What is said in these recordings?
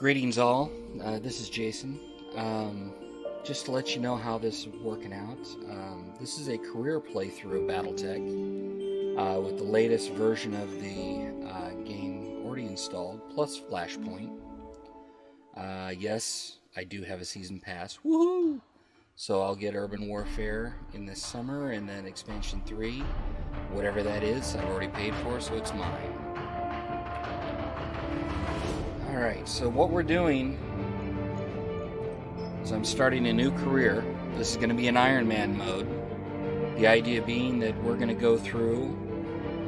Greetings all, this is Jason. Just to let you know how this is working out, this is a career playthrough of BattleTech with the latest version of the game already installed, plus Flashpoint. Yes, I do have a season pass, woohoo! So I'll get Urban Warfare in this summer, and then Expansion 3, whatever that is, I've already paid for, so it's mine. Alright, so what we're doing is I'm starting a new career. This is going to be an Iron Man mode. The idea being that we're going to go through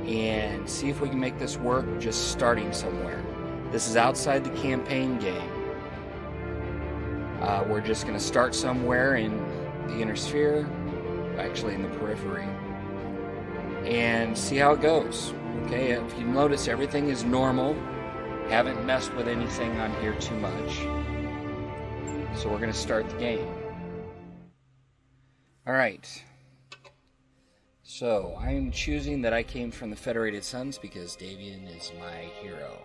and see if we can make this work just starting somewhere. This is outside the campaign game. We're just going to start somewhere in the inner sphere, actually in the periphery, and see how it goes. Okay, if you notice, everything is normal. Haven't messed with anything on here too much. So we're going to start the game. Alright. So, I'm choosing that I came from the Federated Suns because Davian is my hero.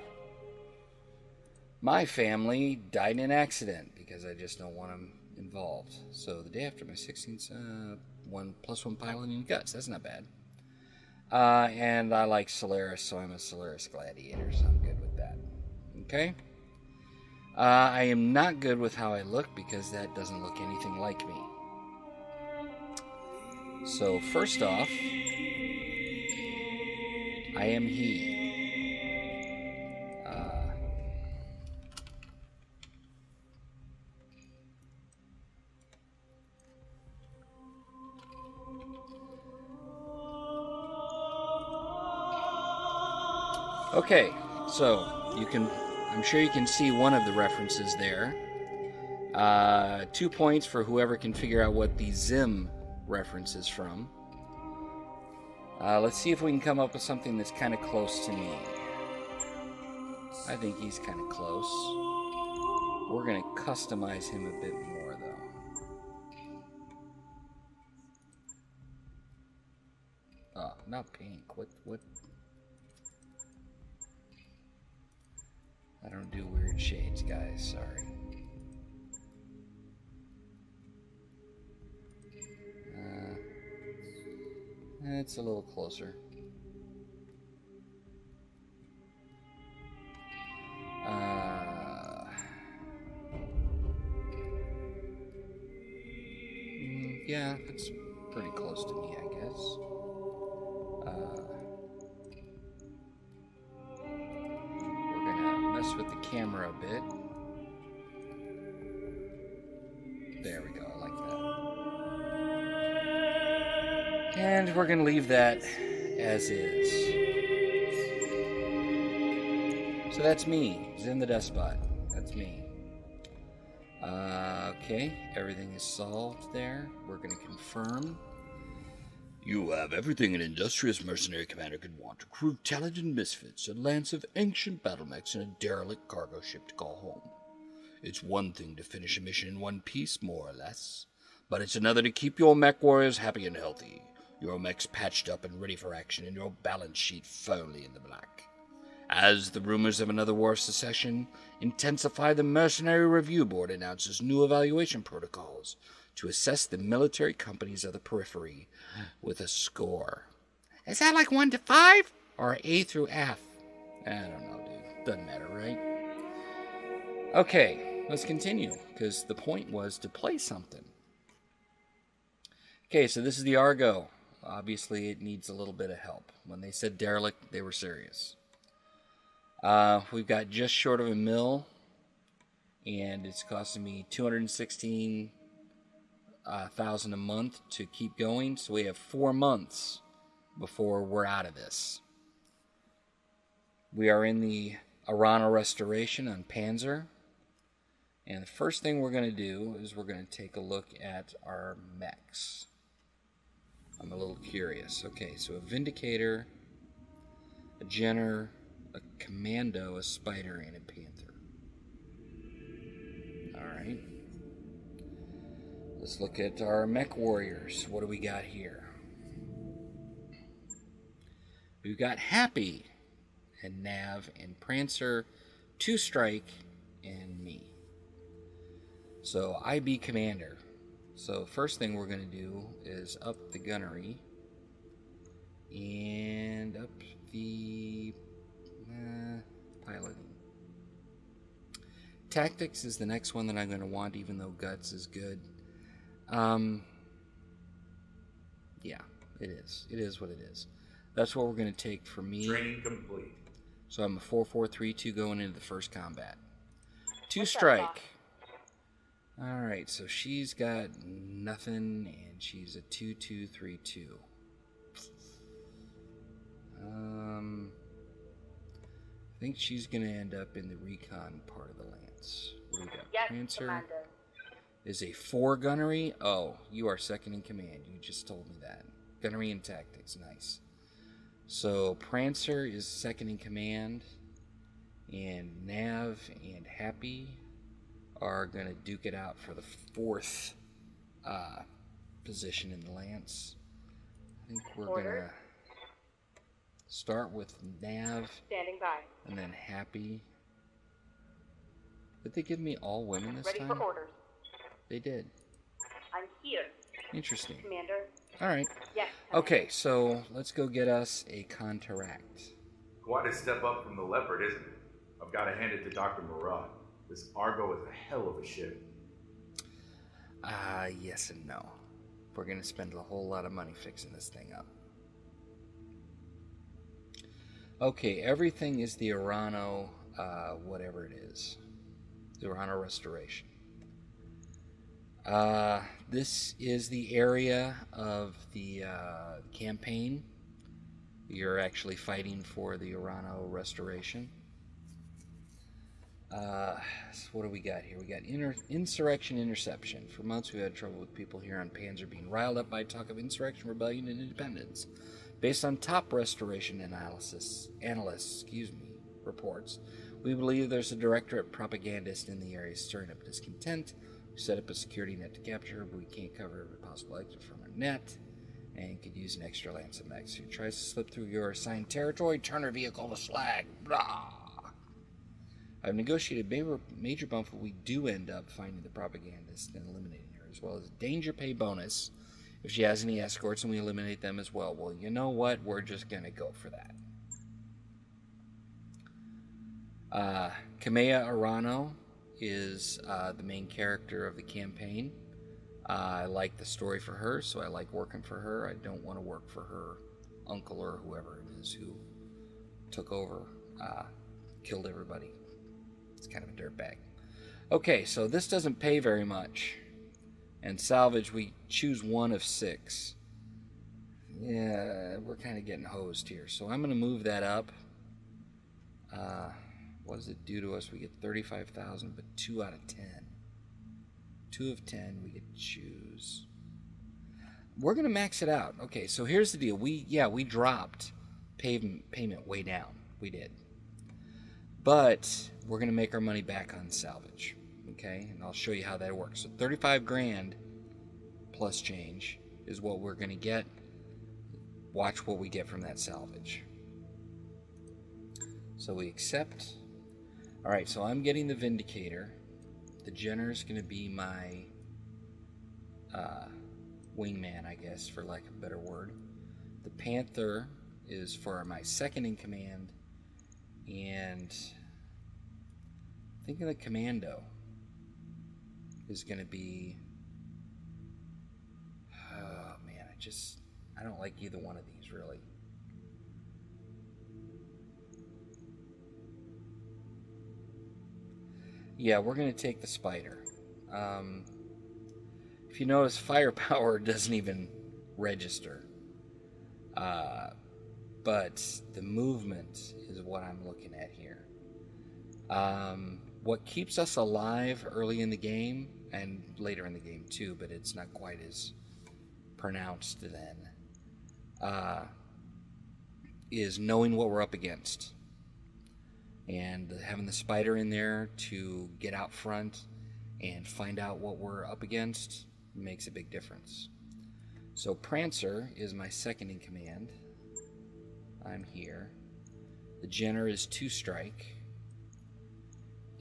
My family died in an accident because I just don't want them involved. So, the day after my 16th, 1+1 piloting guts. That's not bad. And I like Solaris, so I'm a Solaris Gladiator, so I'm good with that. Okay? I am not good with how I look because that doesn't look anything like me. So, first off, I am he. Okay, so I'm sure you can see one of the references there. 2 points for whoever can figure out what the Zim reference is from. Let's see if we can come up with something that's kind of close to me. I think he's kind of close. We're going to customize him a bit more, though. Oh, not pink. What? I don't do weird shades, guys. Sorry. It's a little closer. Yeah, it's pretty close to me, I guess. We're gonna mess with the camera a bit. There we go, I like that. And we're gonna leave that as is. So that's me, Zim the Despot. That's me. Okay, everything is solved there. We're going to confirm. You have everything an industrious mercenary commander could want. A crew of talented misfits, a lance of ancient battle mechs, and a derelict cargo ship to call home. It's one thing to finish a mission in one piece, more or less. But it's another to keep your mech warriors happy and healthy. Your mechs patched up and ready for action, and your balance sheet firmly in the black. As the rumors of another war of secession intensify, the Mercenary Review Board announces new evaluation protocols to assess the military companies of the periphery with a score. Is that like 1 to 5? Or A through F? I don't know, dude. Doesn't matter, right? Okay, let's continue, because the point was to play something. Okay, so this is the Argo. Obviously, it needs a little bit of help. When they said derelict, they were serious. We've got just short of $1 million, and it's costing me $216,000 a month to keep going. So we have 4 months before we're out of this. We are in the Arana Restoration on Panzer, and the first thing we're going to do is we're going to take a look at our mechs. I'm a little curious. Okay, so a Vindicator, a Jenner, a Commando, a Spider, and a Panther. Alright. Let's look at our mech warriors. What do we got here? We've got Happy and Nav and Prancer, 2 strike, and So IB commander. So first thing we're going to do is up the gunnery and up the piloting. Tactics is the next one that I'm going to want, even though guts is good. Yeah, it is. It is what it is. That's what we're going to take for me. Training complete. So I'm a 4-4-3-2 going into the first combat. 2 strike. Alright, so she's got nothing, and she's a 2-2-3-2. I think she's going to end up in the recon part of the lance. What do we got? Yes, Prancer Commander. is a 4 gunnery. Oh, you are second in command. You just told me that. Gunnery and tactics, nice. So Prancer is second in command, and Nav and Happy are going to duke it out for the 4th position in the lance. I think we're going to start with Nav. Standing by. And then Happy. Did they give me all women this Ready time? for orders. They did. I'm here. Interesting. Commander. Alright. Yes. Okay, so let's go get us a contract. Quite a step up from the Leopard, isn't it? I've got to hand it to Dr. Murad. This Argo is a hell of a ship. Yes and no. We're going to spend a whole lot of money fixing this thing up. Okay, everything is the Urano, whatever it is. The Urano Restoration. This is the area of the campaign. You're actually fighting for the Urano Restoration. So what do we got here? We got insurrection interception. For months we've had trouble with people here on Panzer being riled up by talk of insurrection, rebellion, and independence. Based on top restoration analysts, reports, we believe there's a directorate propagandist in the area stirring up discontent. We set up a security net to capture her, but we can't cover every possible exit from her net, and could use an extra lance of Max who tries to slip through your assigned territory, turn her vehicle to slag. Blah. I've negotiated major bump if we do end up finding the propagandist and eliminating her, as well as a danger pay bonus if she has any escorts and we eliminate them as well. Well, you know what? We're just going to go for that. Kamea Arano is the main character of the campaign. I like the story for her, so I like working for her. I don't want to work for her uncle or whoever it is who took over, killed everybody. It's kind of a dirtbag. Okay, so this doesn't pay very much. And salvage, we choose 1 of 6. Yeah, we're kind of getting hosed here. So I'm going to move that up. What does it do to us? We get 35,000, but 2 out of 10. 2 of 10 we get to choose. We're going to max it out. Okay, so here's the deal. We dropped payment way down. We did. But we're going to make our money back on salvage. Okay, and I'll show you how that works. So 35 grand plus change is what we're going to get. Watch what we get from that salvage. So we accept. Alright, so I'm getting the Vindicator. The Jenner's going to be my wingman, I guess, for lack of a better word. The Panther is for my second in command. And I think the Commando is going to be, oh man, I don't like either one of these really. Yeah, we're going to take the Spider. If you notice, firepower doesn't even register. But the movement is what I'm looking at here. What keeps us alive early in the game, and later in the game too, but it's not quite as pronounced then, is knowing what we're up against. And having the Spider in there to get out front and find out what we're up against makes a big difference. So Prancer is my second in command. I'm here. The Jenner is 2 strike.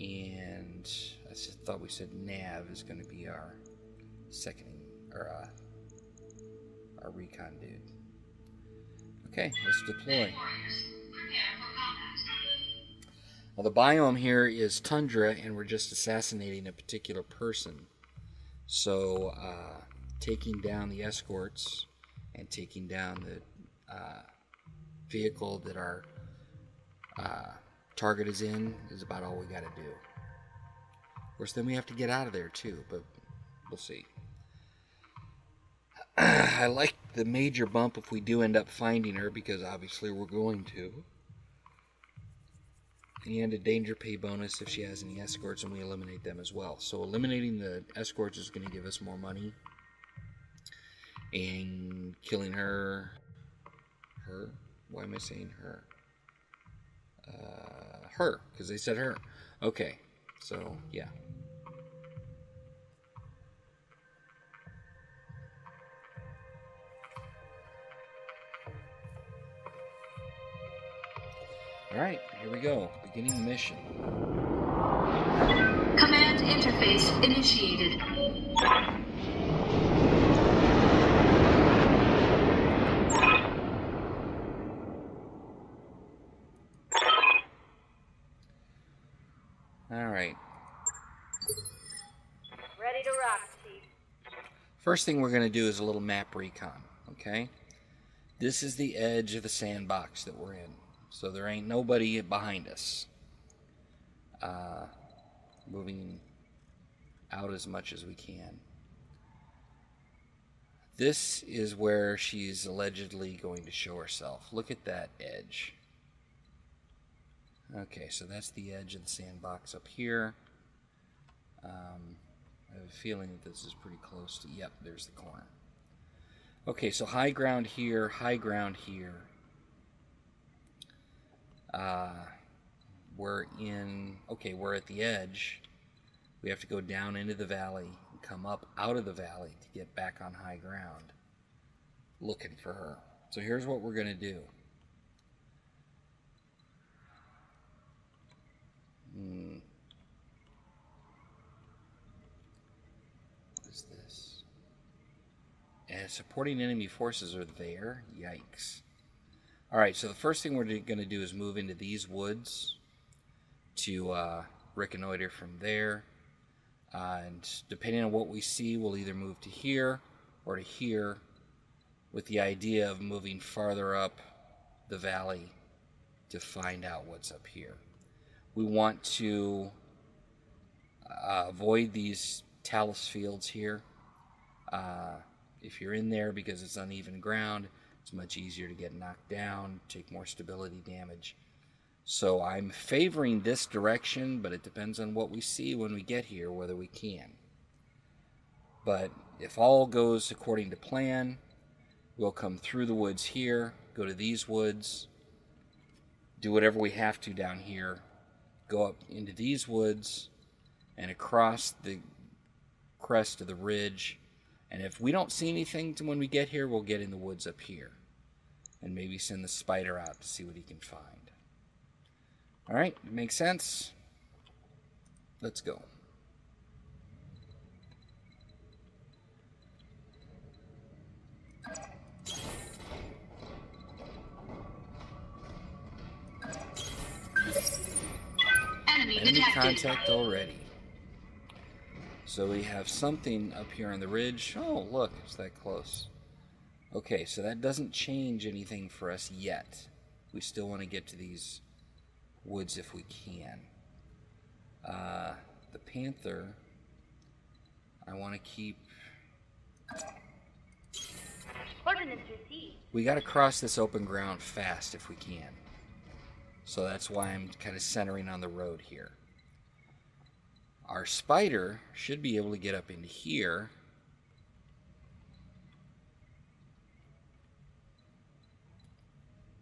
And I thought we said Nav is going to be our second, or our recon dude. Okay, let's deploy. Well, the biome here is tundra, and we're just assassinating a particular person. So, taking down the escorts and taking down the vehicle that our target is in is about all we got to do. Of course, then we have to get out of there too, but we'll see. I like the major bump if we do end up finding her, because obviously we're going to. And a danger pay bonus if she has any escorts, and we eliminate them as well. So eliminating the escorts is going to give us more money. And killing her... Why am I saying her? Her, because they said her. Okay, so yeah. Alright, here we go. Beginning the mission. Command interface initiated. Alright. Ready to rock, Chief. First thing we're going to do is a little map recon, okay? This is the edge of the sandbox that we're in. So there ain't nobody behind us. Moving out as much as we can. This is where she's allegedly going to show herself. Look at that edge. Okay, so that's the edge of the sandbox up here. I have a feeling that this is pretty close to... Yep, there's the corner. Okay, so high ground here, high ground here. We're at the edge. We have to go down into the valley and come up out of the valley to get back on high ground, looking for her. So here's what we're going to do. What is this? And supporting enemy forces are there. Yikes. Alright, so the first thing we're going to do is move into these woods to reconnoiter from there. And depending on what we see, we'll either move to here or to here, with the idea of moving farther up the valley to find out what's up here. We want to avoid these talus fields here. If you're in there, because it's uneven ground, it's much easier to get knocked down, take more stability damage. So I'm favoring this direction, but it depends on what we see when we get here, whether we can. But if all goes according to plan, we'll come through the woods here, go to these woods, do whatever we have to down here, go up into these woods, and across the crest of the ridge. And if we don't see anything when we get here, we'll get in the woods up here. And maybe send the spider out to see what he can find. Alright, makes sense? Let's go. Enemy contact already. So we have something up here on the ridge. Oh, look, it's that close. Okay, so that doesn't change anything for us yet. We still want to get to these woods if we can. The panther, I want to keep... Coordinates received. We got to cross this open ground fast if we can. So that's why I'm kind of centering on the road here. Our spider should be able to get up into here.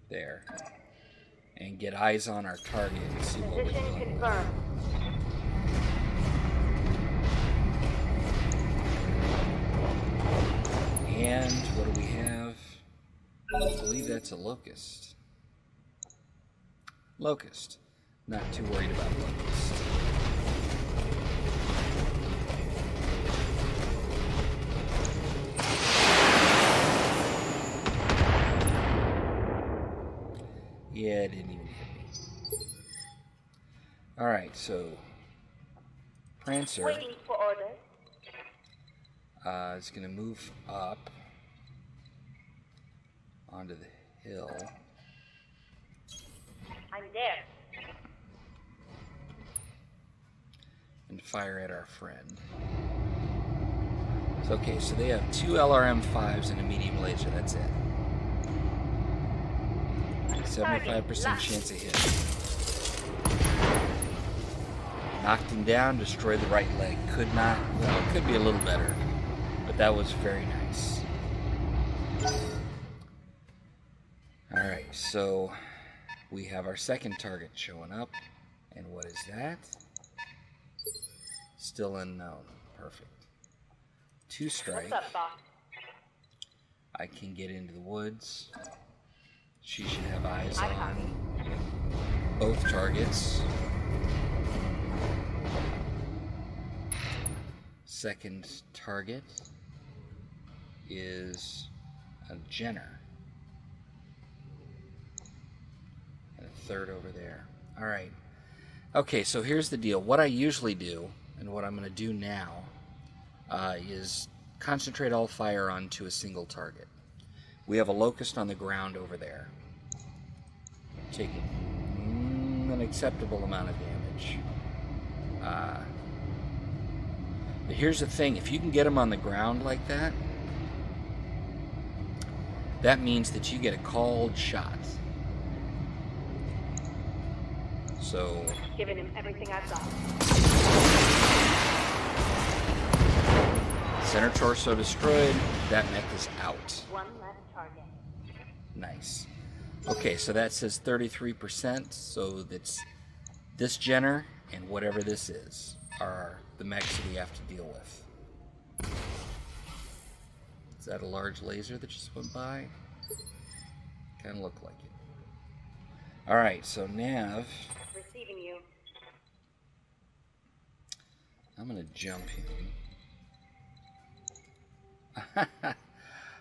There. And get eyes on our target and see what we Position can. confirmed. And what do we have? I believe that's a locust. Locust. Not too worried about locust. Yeah, it didn't even hit me. Alright, so Prancer Waiting for orders. is going to move up onto the hill. I'm there. And fire at our friend. So, okay, so they have 2 LRM-5s and a medium laser, that's it. 75% chance of hit. Knocked him down, destroyed the right leg. Could not, well, it could be a little better, but that was very nice. Alright, so we have our second target showing up. And what is that? Still unknown. Perfect. 2 strike. What's up, boss? I can get into the woods. She should have eyes on both targets. Second target is a Jenner. And a third over there. Alright. Okay, so here's the deal. What I usually do, and what I'm going to do now, is concentrate all fire onto a single target. We have a locust on the ground over there, taking an acceptable amount of damage. But here's the thing, if you can get them on the ground like that, that means that you get a called shot. So, Giving him everything I've got. center torso destroyed, that mech is out. One less target. Nice. Okay, so that says 33%, so that's this Jenner and whatever this is are the mechs that we have to deal with. Is that a large laser that just went by? Kind of looked like it. Alright, so Nav, Receiving you. I'm going to jump him.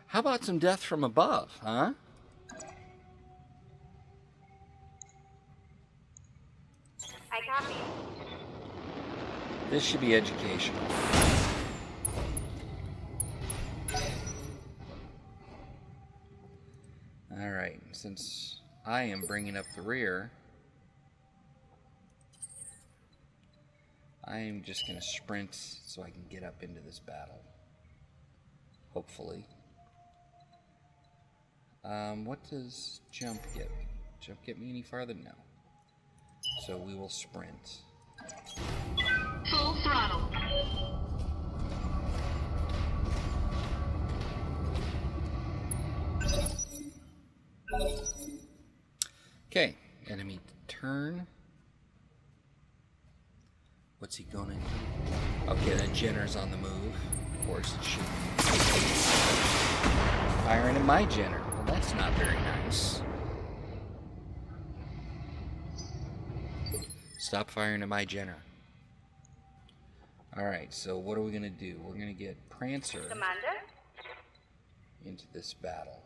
How about some death from above, huh? I copy. This should be educational. Alright, since I am bringing up the rear, I am just going to sprint so I can get up into this battle. Hopefully. What does jump get me? Jump get me any farther? No. So we will sprint. Full throttle. Okay, enemy turn. What's he gonna do? Okay, that Jenner's on the move. Of course it should be. Firing at my Jenner. Well, that's not very nice. Stop firing at my Jenner. Alright, so what are we gonna do? We're gonna get Prancer Commander? into this battle.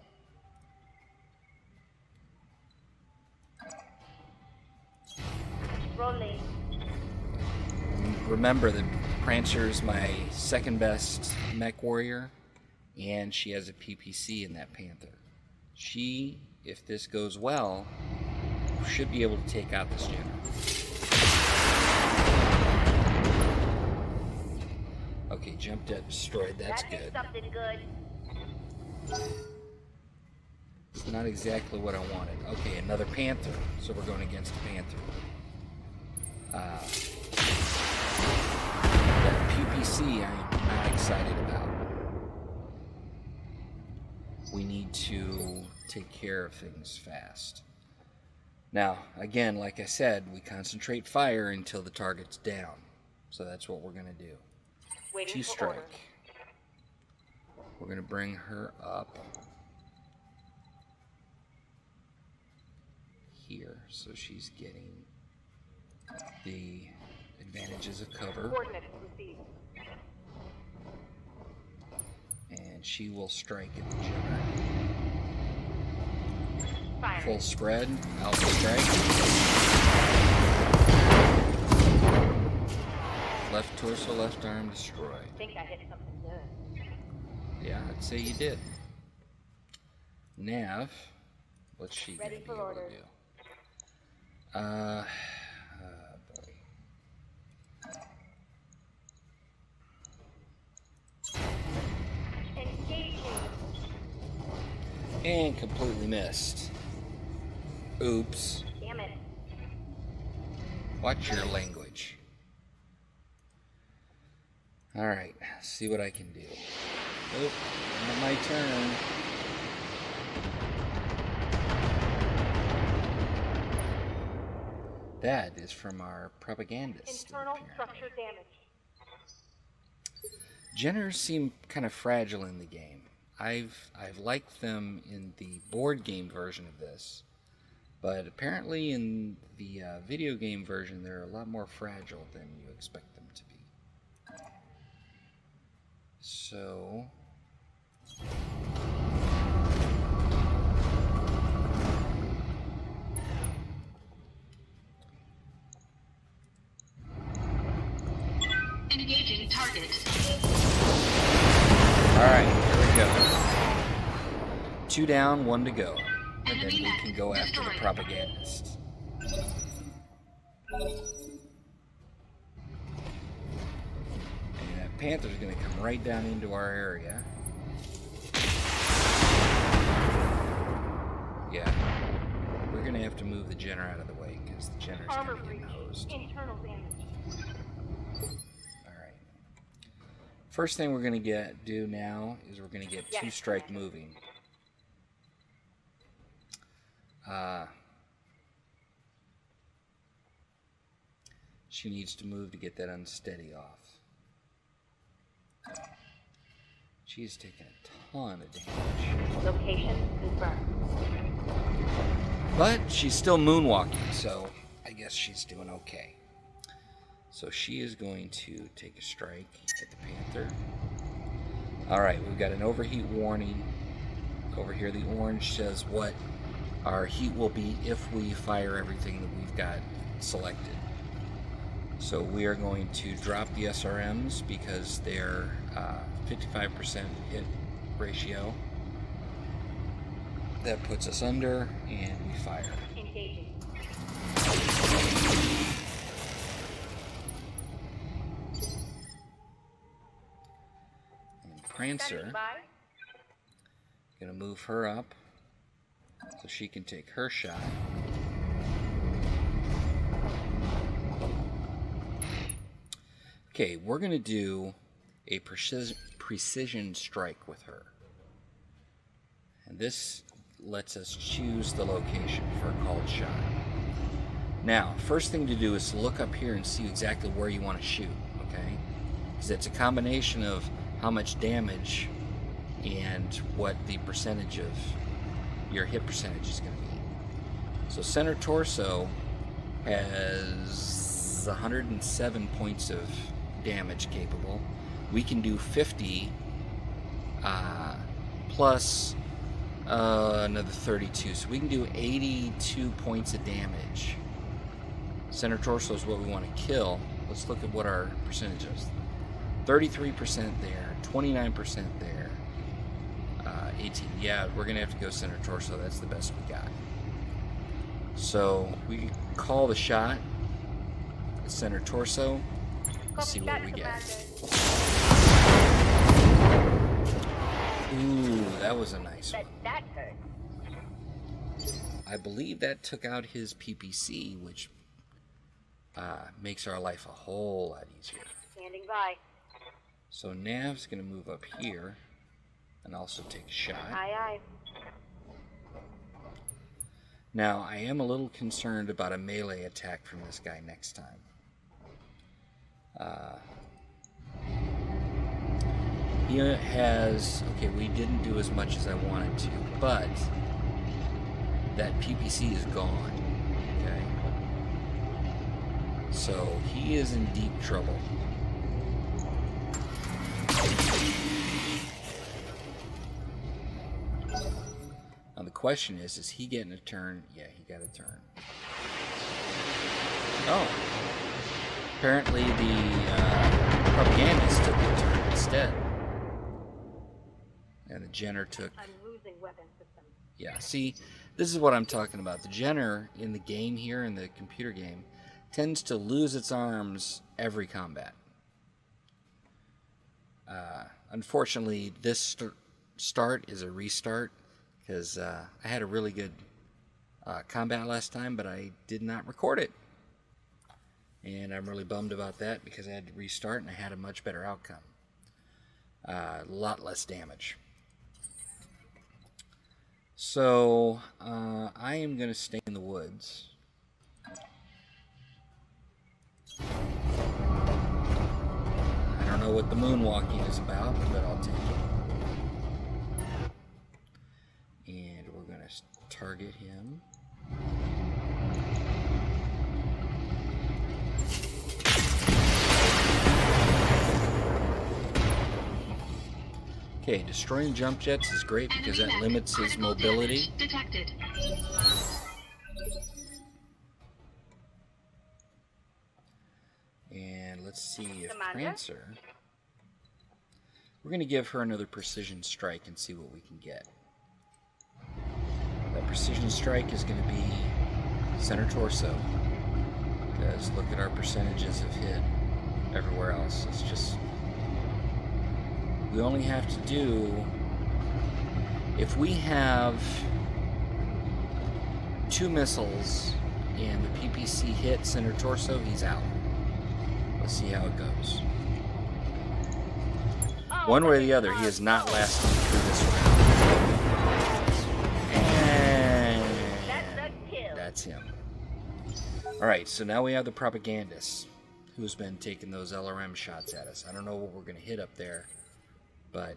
Rolling. Remember that Prancer's my second best mech warrior, and she has a PPC in that Panther. She, if this goes well, should be able to take out this Jenner. Okay, jump dead destroyed, that's That is good. something good. It's not exactly what I wanted. Okay, another Panther, so we're going against a Panther. That PPC I'm not excited about. We need to take care of things fast. Now, again, like I said, we concentrate fire until the target's down. So that's what we're going to do. Waiting 2 for orders. strike. We're going to bring her up here, so she's getting the advantages of cover, Coordinates received. and she will strike at the Jenner. Fire. Full spread. Alpha strike. Left torso, left arm destroyed. I think I hit something good. Yeah, I'd say you did. Nav, what's she gonna be Ready for able orders. to do? Boy. Engaging. And completely missed. Oops. Damn it. Watch your language. Alright, see what I can do. Oh, not my turn. That is from our propagandist. Internal apparently. structure damage. Jenners seem kind of fragile in the game. I've liked them in the board game version of this, but apparently in the video game version they're a lot more fragile than you expect them to be. So Engaging target. alright, here we go. 2 down, 1 to go. And then Enemy we can go after the destroyed. propagandist. And that panther's gonna come right down into our area. Yeah. We're gonna have to move the Jenner out of the way because the Jenner's Armor gonna breach. get hosed. Internal damage. Alright. First thing we're gonna do now is we're gonna get Yes. 2-strike moving. She needs to move to get that unsteady off. She's taken a ton of damage. Location confirmed. But she's still moonwalking, so I guess she's doing okay. So she is going to take a strike at the Panther. Alright, we've got an overheat warning. Over here the orange says what our heat will be if we fire everything that we've got selected. So we are going to drop the SRMs because they're 55% hit ratio. That puts us under, and we fire. Engaging. And Prancer, Standing by. gonna move her up so she can take her shot. Okay, we're gonna do a precision strike with her. And this lets us choose the location for a called shot. Now, first thing to do is to look up here and see exactly where you want to shoot, okay? Because it's a combination of how much damage and what the percentage of your hit percentage is going to be. So center torso has 107 points of damage capable. We can do 50 plus another 32, so we can do 82 points of damage. Center torso is what we want to kill. Let's look at what our percentage is. 33% there, 29% there, 18. Yeah, we're gonna have to go center torso. That's the best we got. So we call the shot. Center torso. Let's see what we get. Ooh, that was a nice one. That hurt. I believe that took out his PPC, which makes our life a whole lot easier. Standing by. So Nav's going to move up here and also take a shot. Aye, aye. Now, I am a little concerned about a melee attack from this guy next time. He has... Okay, we didn't do as much as I wanted to, but that PPC is gone. Okay? So, he is in deep trouble. question is he getting a turn? Yeah, he got a turn. Oh. Apparently the propagandist took the turn instead. And the Jenner took... I'm losing weapon systems. Yeah, see, this is what I'm talking about. The Jenner in the game here, in the computer game, tends to lose its arms every combat. Unfortunately, this start is a restart, because I had a really good combat last time, but I did not record it. And I'm really bummed about that, because I had to restart and I had a much better outcome. A lot less damage. So, I am going to stay in the woods. I don't know what the moonwalking is about, but I'll take it. And we're going to target him. Okay, destroying jump jets is great because that limits his mobility. Detected. And let's see if Commander? Prancer... We're going to give her another precision strike and see what we can get. That precision strike is going to be center torso. Because look at our percentages of hit everywhere else. It's just... We only have to do... If we have 2 missiles and the PPC hit center torso, he's out. Let's see how it goes. One way or the other, he is not lasting through this round. And that's him. Alright, so now we have the propagandist who's been taking those LRM shots at us. I don't know what we're going to hit up there, but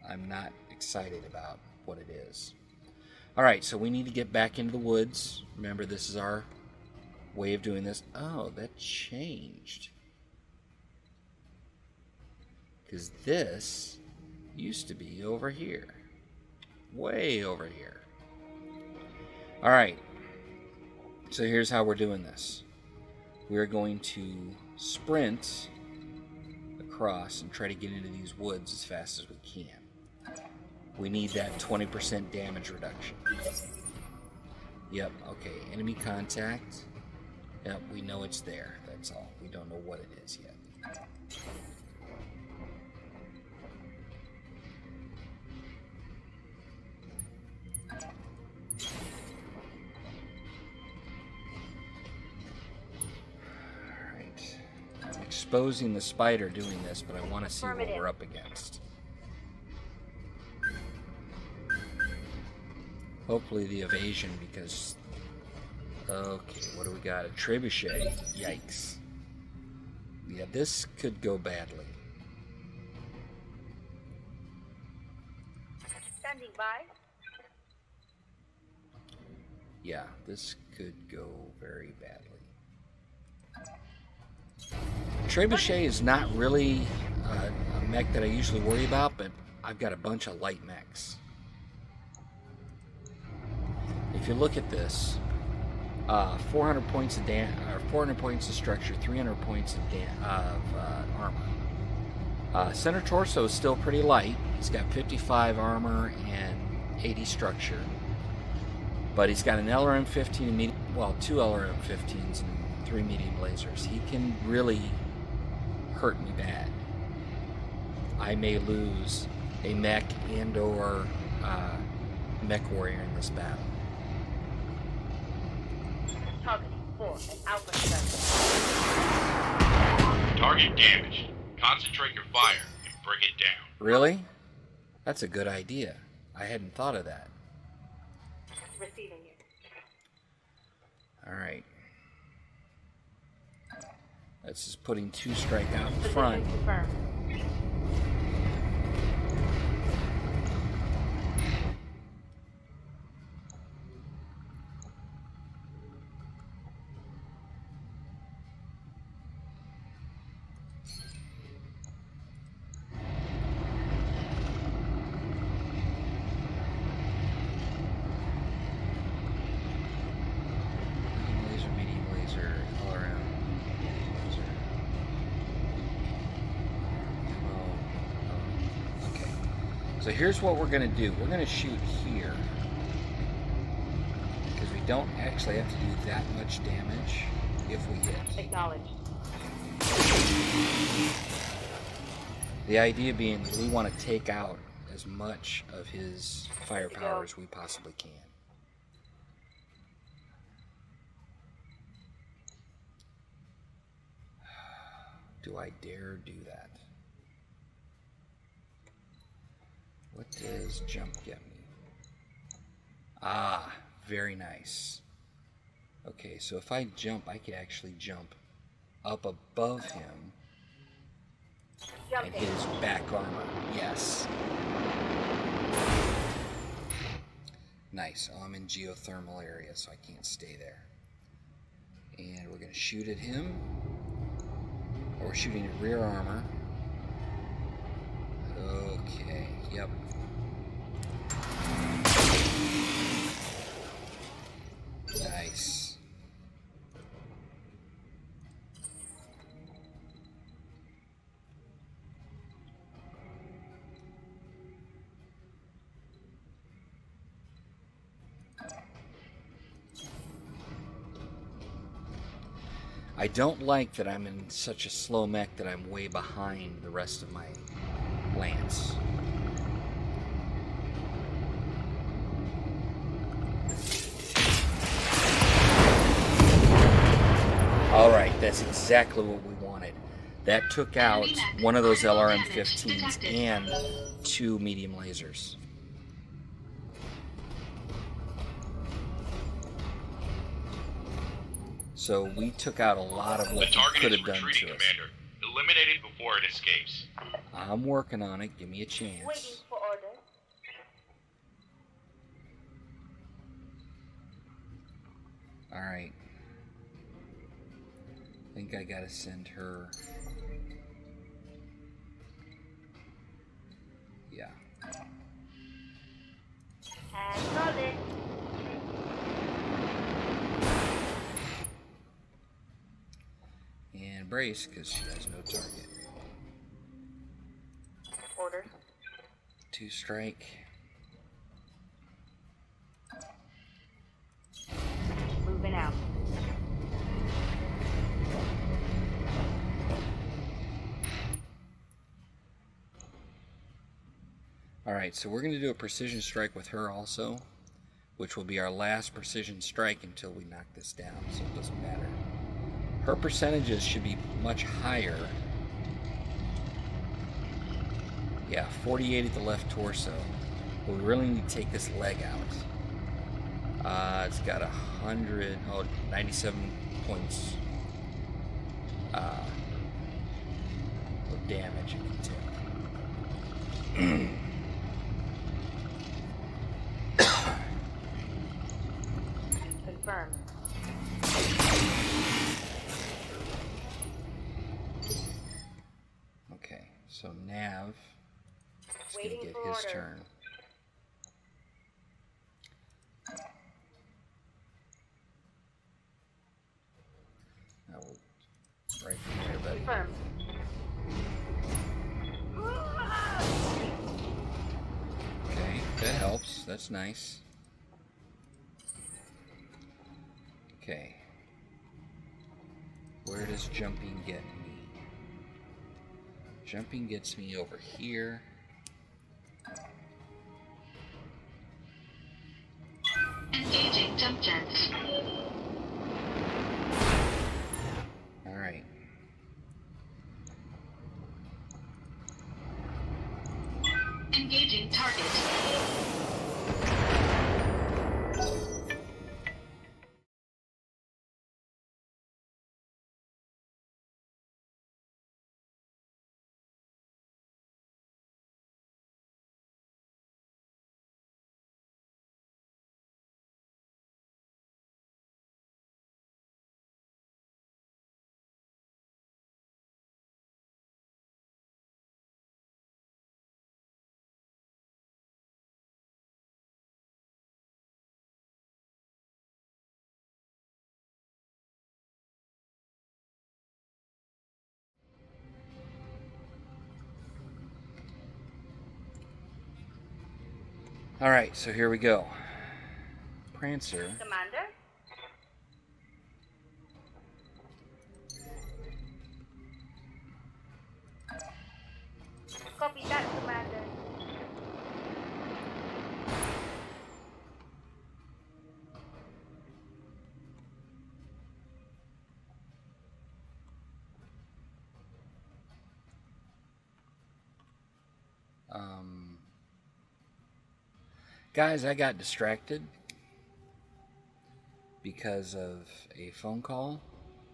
I'm not excited about what it is. Alright, so we need to get back into the woods. Remember, this is our way of doing this. Oh, that changed. Because this used to be over here. Way over here. Alright. So here's how we're doing this. We're going to sprint across and try to get into these woods as fast as we can. We need that 20% damage reduction. Yep, okay. Enemy contact. Yep, we know it's there. That's all. We don't know what it is yet. Exposing the spider doing this, but I want to see what we're up against. Hopefully the evasion, because... Okay, what do we got? A trebuchet. Yikes. Yeah, this could go badly. Standing by. Yeah, this could go very badly. Trebuchet is not really a mech that I usually worry about, but I've got a bunch of light mechs. If you look at this, 400 points of 400 points of structure, 300 points of armor. Center torso is still pretty light. He's got 55 armor and 80 structure, but he's got an LRM-15 and medium, well, 2 LRM-15s and 3 medium lasers. He can really hurt me bad. I may lose a mech and or mech warrior in this battle. Targeting for an alpha structure. Target damaged. Concentrate your fire and bring it down. Really? That's a good idea. I hadn't thought of that. Receiving you. Alright. That's just putting 2 strike out in front. Position confirmed. So here's what we're going to do. We're going to shoot here. Because we don't actually have to do that much damage if we hit. Acknowledged. The idea being that we want to take out as much of his firepower as we possibly can. Do I dare do that? What does jump get me? Ah, very nice. Okay, so if I jump, I could actually jump up above him and hit his back armor. Yes. Nice. Oh, I'm in geothermal area, so I can't stay there. And we're going to shoot at him. Or we're shooting at rear armor. Okay, yep. Nice. I don't like that I'm in such a slow mech that I'm way behind the rest of my lance. Alright, that's exactly what we wanted. That took out one of those LRM-15s and 2 medium lasers. So we took out a lot of what we could have done to us. Commander. Eliminate it before it escapes. I'm working on it. Give me a chance. Waiting for orders. Alright. I think I gotta send her... Yeah. Acknowledged. And brace, because she has no target. Orders. 2 strike. Moving out. Alright, so we're going to do a precision strike with her also, which will be our last precision strike until we knock this down, so it doesn't matter. Her percentages should be much higher. Yeah, 48 at the left torso. But we really need to take this leg out. It's got 97 points of damage it can take. Confirmed. Okay, so Nav is going Waiting to get for his order. turn. Now we'll right from there, buddy. Confirmed. Okay, that helps. That's nice. Okay. Where does jumping get me? Jumping gets me over here. Engaging jump jets. Alright. Engaging target. Alright, so here we go. Prancer. Commander? Copy that, Commander. Guys, I got distracted because of a phone call,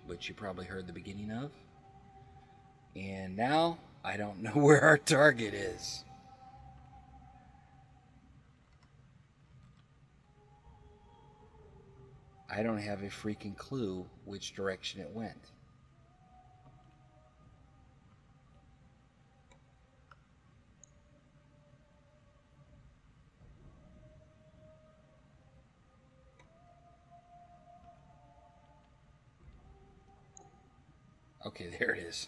which you probably heard the beginning of. And now I don't know where our target is. I don't have a freaking clue which direction it went. Okay, there it is.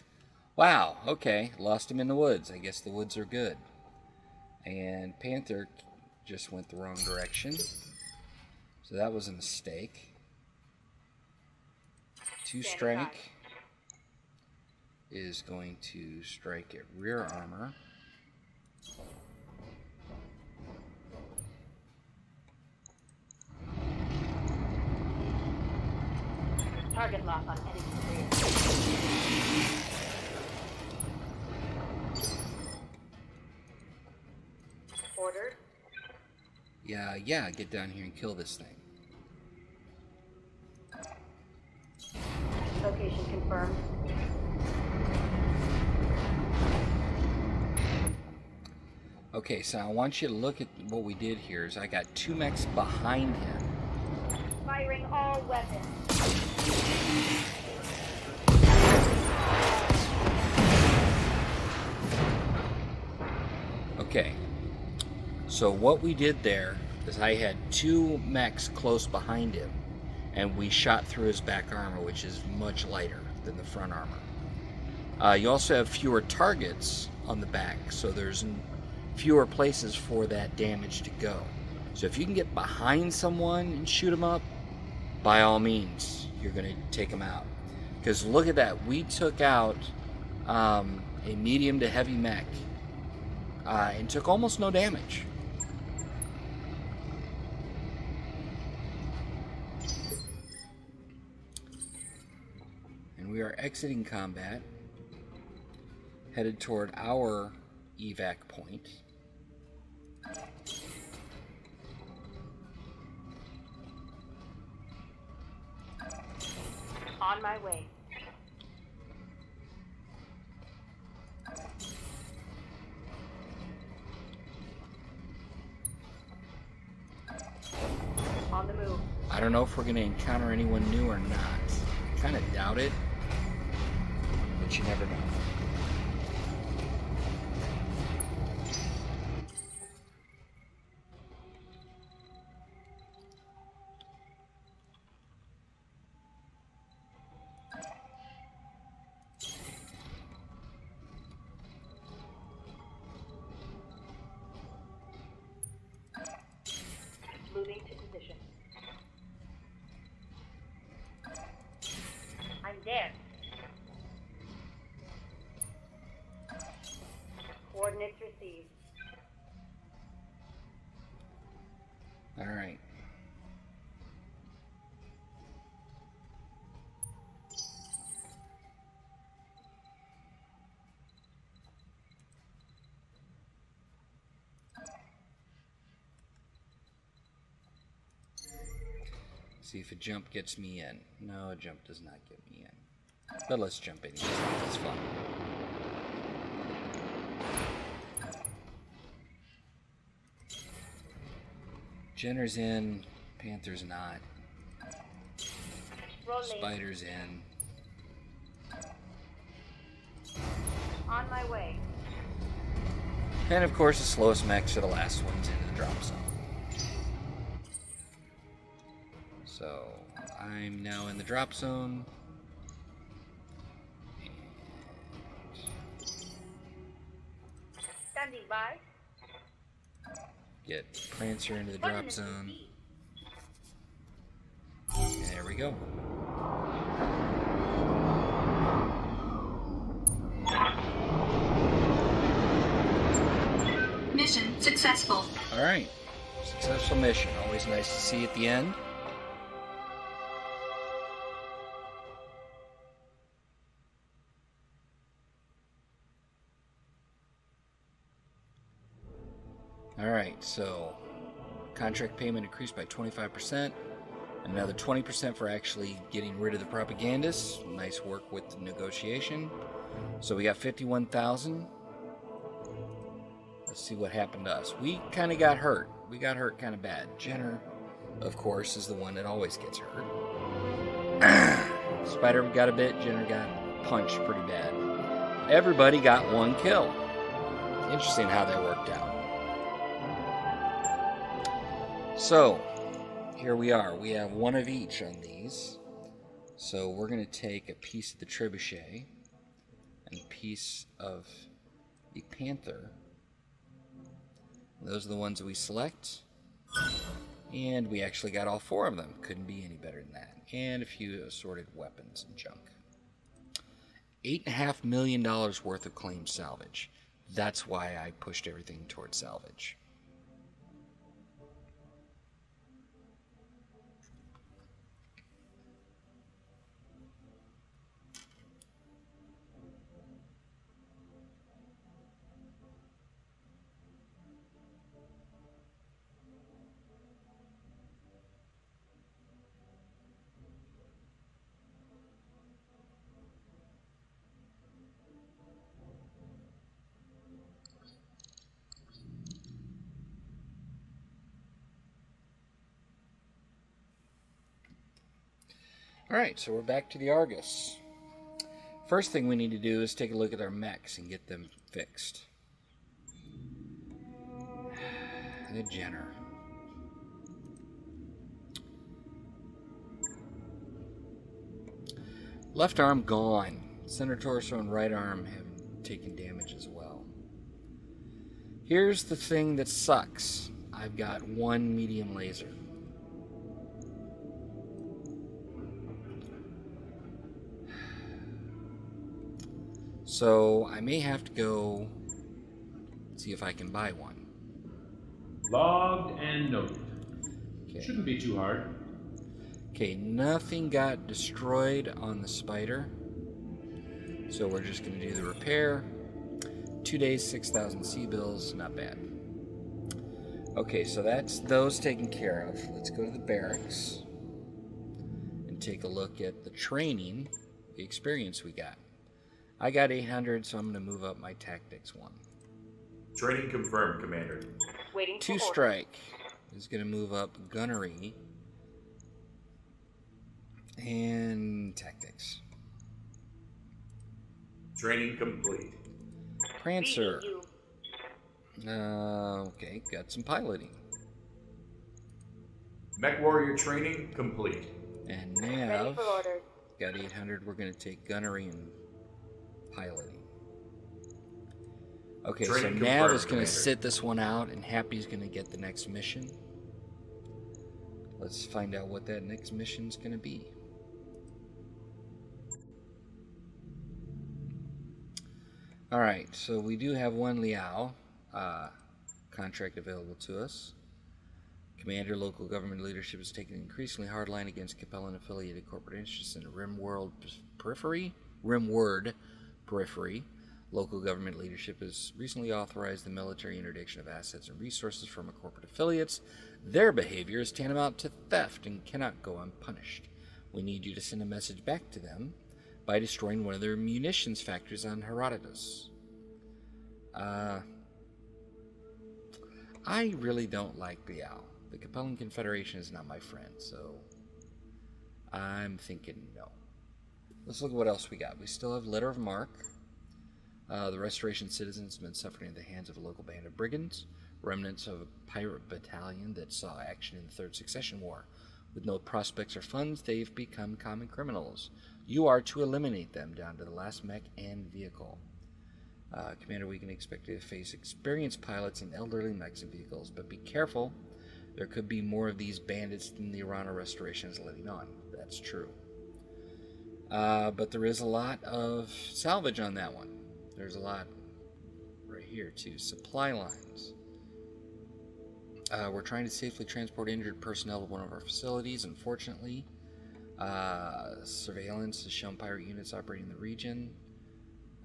Wow, okay, lost him in the woods. I guess the woods are good. And Panther just went the wrong direction. So that was a mistake. 2 strike is going to strike at rear armor. Target lock on enemy rear. Orders. Yeah, get down here and kill this thing. Location confirmed. Okay, so I want you to look at what we did here. Is I got 2 mechs behind him. Firing all weapons. Okay, so what we did there is I had 2 mechs close behind him, and we shot through his back armor, which is much lighter than the front armor. You also have fewer targets on the back, so there's fewer places for that damage to go. So if you can get behind someone and shoot them up, by all means, you're going to take them out. Because look at that, we took out a medium to heavy mech and took almost no damage. And we are exiting combat, headed toward our evac point. On my way. On the move. I don't know if we're going to encounter anyone new or not. Kind of doubt it, but you never know. Moving to position. I'm there. Coordinates received. All right. See if a jump gets me in. No, a jump does not get me in. But let's jump in. It's fun. Jenner's in. Panther's not. Rolling. Spider's in. On my way. And of course, the slowest mechs are the last ones into the drop zone. So, I'm now in the drop zone. Standing by. Get Prancer into the drop zone. There we go. Mission successful. Alright. Successful mission. Always nice to see at the end. Alright, so contract payment increased by 25%. Another 20% for actually getting rid of the propagandists. Nice work with the negotiation. So we got 51,000. Let's see what happened to us. We kind of got hurt. We got hurt kind of bad. Jenner, of course, is the one that always gets hurt. Spider got a bit. Jenner got punched pretty bad. Everybody got one kill. Interesting how that worked out. So, here we are. We have one of each on these. So we're going to take a piece of the trebuchet and a piece of the panther. Those are the ones that we select. And we actually got all 4 of them. Couldn't be any better than that. And a few assorted weapons and junk. $8.5 million worth of claim salvage. That's why I pushed everything towards salvage. Alright, so we're back to the Argus. First thing we need to do is take a look at our mechs and get them fixed. The Jenner. Left arm gone. Center torso and right arm have taken damage as well. Here's the thing that sucks. I've got 1 medium laser. So I may have to go see if I can buy one. Logged and noted. Okay. Shouldn't be too hard. Okay, nothing got destroyed on the Spider. So we're just going to do the repair. 2 days, 6,000 C-bills, not bad. Okay, so that's those taken care of. Let's go to the barracks and take a look at the training, the experience we got. I got 800, so I'm going to move up my tactics 1. Training confirmed, Commander. Waiting for 2 orders. strike is going to move up gunnery and tactics. Training complete. Prancer. BEU. Okay, got some piloting. Mech Warrior training complete. And Ready Nav for orders. got 800. We're going to take gunnery and piloting. Okay, so Training Nav confirmed, is going to Commander. sit this one out, and Happy's going to get the next mission. Let's find out what that next mission's going to be. Alright, so we do have 1 Liao contract available to us. Commander, local government leadership is taking an increasingly hard line against Capellan affiliated corporate interests in the Rimward periphery. Local government leadership has recently authorized the military interdiction of assets and resources from our corporate affiliates. Their behavior is tantamount to theft and cannot go unpunished. We need you to send a message back to them by destroying one of their munitions factories on Herodotus. I really don't like Liao. The Capellan Confederation is not my friend, so I'm thinking no. Let's look at what else we got. We still have Letter of Marque. The Restoration citizens have been suffering at the hands of a local band of brigands, remnants of a pirate battalion that saw action in the Third Succession War. With no prospects or funds, they've become common criminals. You are to eliminate them down to the last mech and vehicle. Commander, we can expect to face experienced pilots and elderly mechs and vehicles, but be careful. There could be more of these bandits than the Irana Restoration is letting on. That's true. But there is a lot of salvage on that one. There's a lot right here, too. Supply lines. We're trying to safely transport injured personnel to one of our facilities. Unfortunately, surveillance has shown pirate units operating in the region.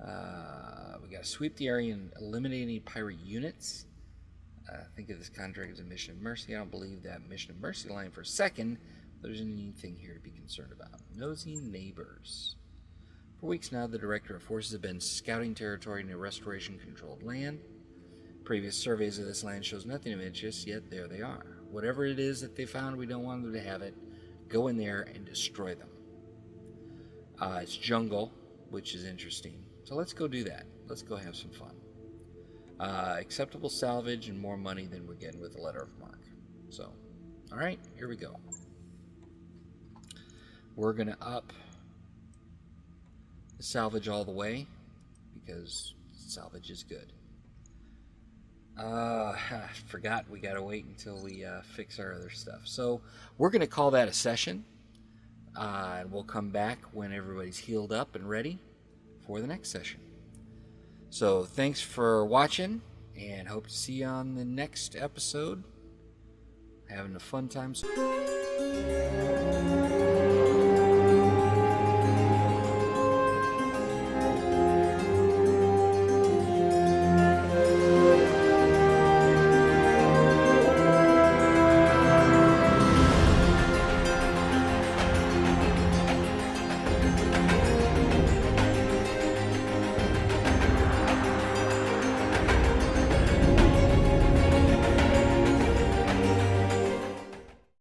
We got to sweep the area and eliminate any pirate units. Think of this contract as a mission of mercy. I don't believe that mission of mercy line for a second. There's anything here to be concerned about. Nosy neighbors. For weeks now, the Director of Forces have been scouting territory near restoration-controlled land. Previous surveys of this land shows nothing of interest, yet there they are. Whatever it is that they found, we don't want them to have it. Go in there and destroy them. It's jungle, which is interesting. So let's go do that. Let's go have some fun. Acceptable salvage and more money than we're getting with the letter of marque. So, alright, here we go. We're going to up the salvage all the way, because salvage is good. I forgot we got to wait until we fix our other stuff. So, we're going to call that a session. And we'll come back when everybody's healed up and ready for the next session. So thanks for watching, and hope to see you on the next episode. Having a fun time.